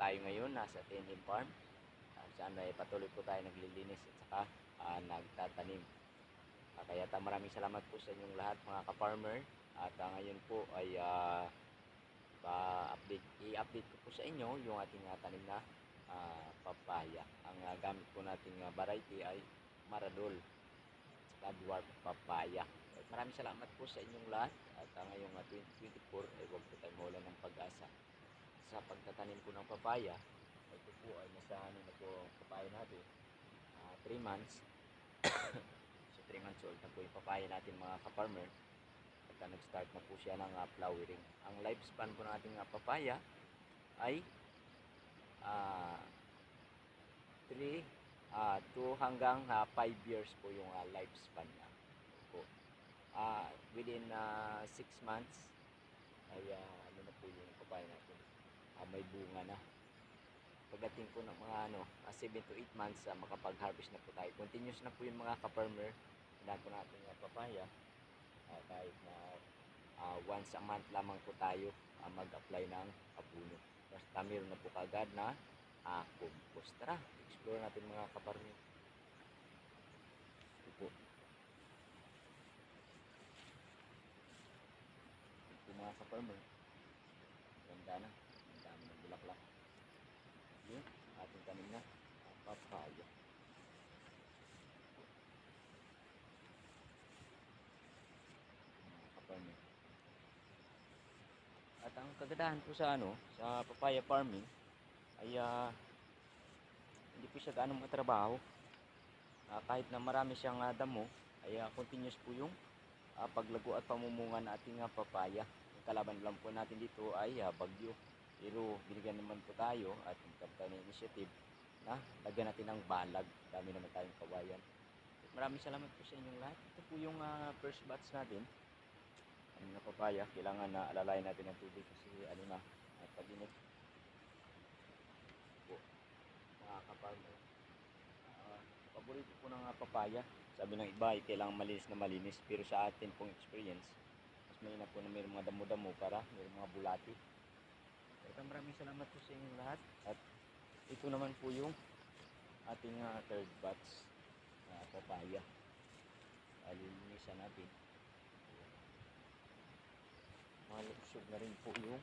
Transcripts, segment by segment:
tayo ngayon, nasa Tenim Farm. Saan ay patuloy po tayo naglilinis at saka nagtatanim. Kaya maraming salamat po sa inyong lahat mga ka-farmer. At ngayon po ay i-update ko po sa inyo yung ating tanim na papaya. Ang gamit po nating variety ay Maradol at saka dwarf papaya. At maraming salamat po sa inyong lahat. At ngayong 2024 ay huwag po tayo mawalan ng pag-asa sa pagtatanim po ng papaya. Ito po ay nasa na po ang papaya natin, 3 months. So 3 months old na po yung papaya natin mga ka-farmer. At nag-start na po siya ng flowering. Ang lifespan po ng ating papaya ay 2 hanggang 5 years po yung lifespan niya po. Within 6 months ay ano na po yung papaya natin, may bunga na. Pagdating po ng mga 7 to 8 months, makapag-harvest na po tayo. Continuous na po yung mga ka-farmer. Handa po natin yung papaya. Kahit na once a month lamang po tayo mag-apply ng abono. Basta meron na po kagad na compost. Tara, explore natin mga ka-farmer. Ito po. Ito mga ka-farmer. Ganda na. Ang dami ng bulaklak. Yun, ating tanim na papaya. Mga ka-farmer. At ang kagandahan po sa sa papaya farming ay hindi po siya gaano matrabaho. Kahit na marami siyang damo, ay continuous po yung paglago at pamumunga ng ating papaya. Ang kalaban lang po natin dito ay bagyo. Pero binigyan naman po tayo at nagkaroon ng initiative na lagyan natin ng balag. Dami naman tayong kawayan. At maraming salamat po sa inyong lahat. Ito po yung first batch natin. Na papaya, kailangan na alalayan natin ng tubig kasi na pag-init po mga ka-farmer. Paborito po ng papaya, sabi ng iba ay kailangan malinis na malinis, pero sa atin pong experience mas mainam po na mayroong mga damo-damo para mayroong mga bulati. Kaya maraming salamat po sa inyong lahat. At ito naman po yung ating third batch na papaya. Lilinisan natin. Malusog na rin po yung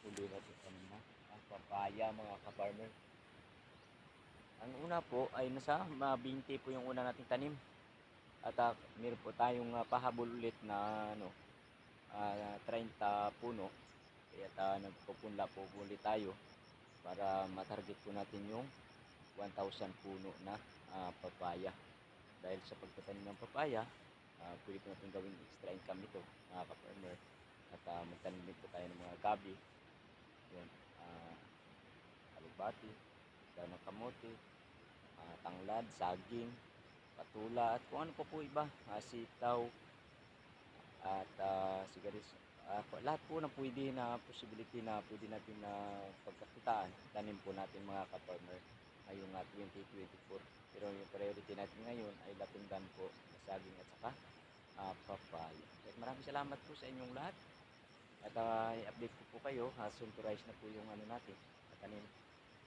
huli natin kanina papaya mga ka-farmer. Ang una po ay nasa 20 po yung una nating tanim. At meron po tayong pahabol ulit na 30 puno. Kaya nagpupunla po ulit tayo para matarget po natin yung 1,000 puno na papaya. Dahil sa pagtatanim ng papaya, pwede po natin gawing extra income ito mga ka-farmer. At magtanim din po tayo ng mga gabi, yun, alubati, daw ng kamote, tanglad, saging, patula, at kung ano pa po iba, sitaw, at sigaris. Lahat po na pwede na possibility na pwede natin na pagkakitaan, tanim po natin mga ka-farmer ngayong 2024. Pero yung priority natin ngayon ay latundan po na saging at saka papaya. At maraming salamat po sa inyong lahat. At i-update ko po kayo, suntorize na po yung natin, tanim,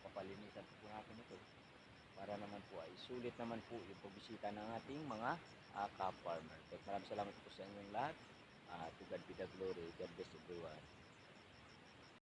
papalinisan po natin ito para naman po ay sulit naman po yung pagbisita ng ating mga ka-farmer. At maraming salamat po sa inyong lahat. To God be the glory. God bless everyone.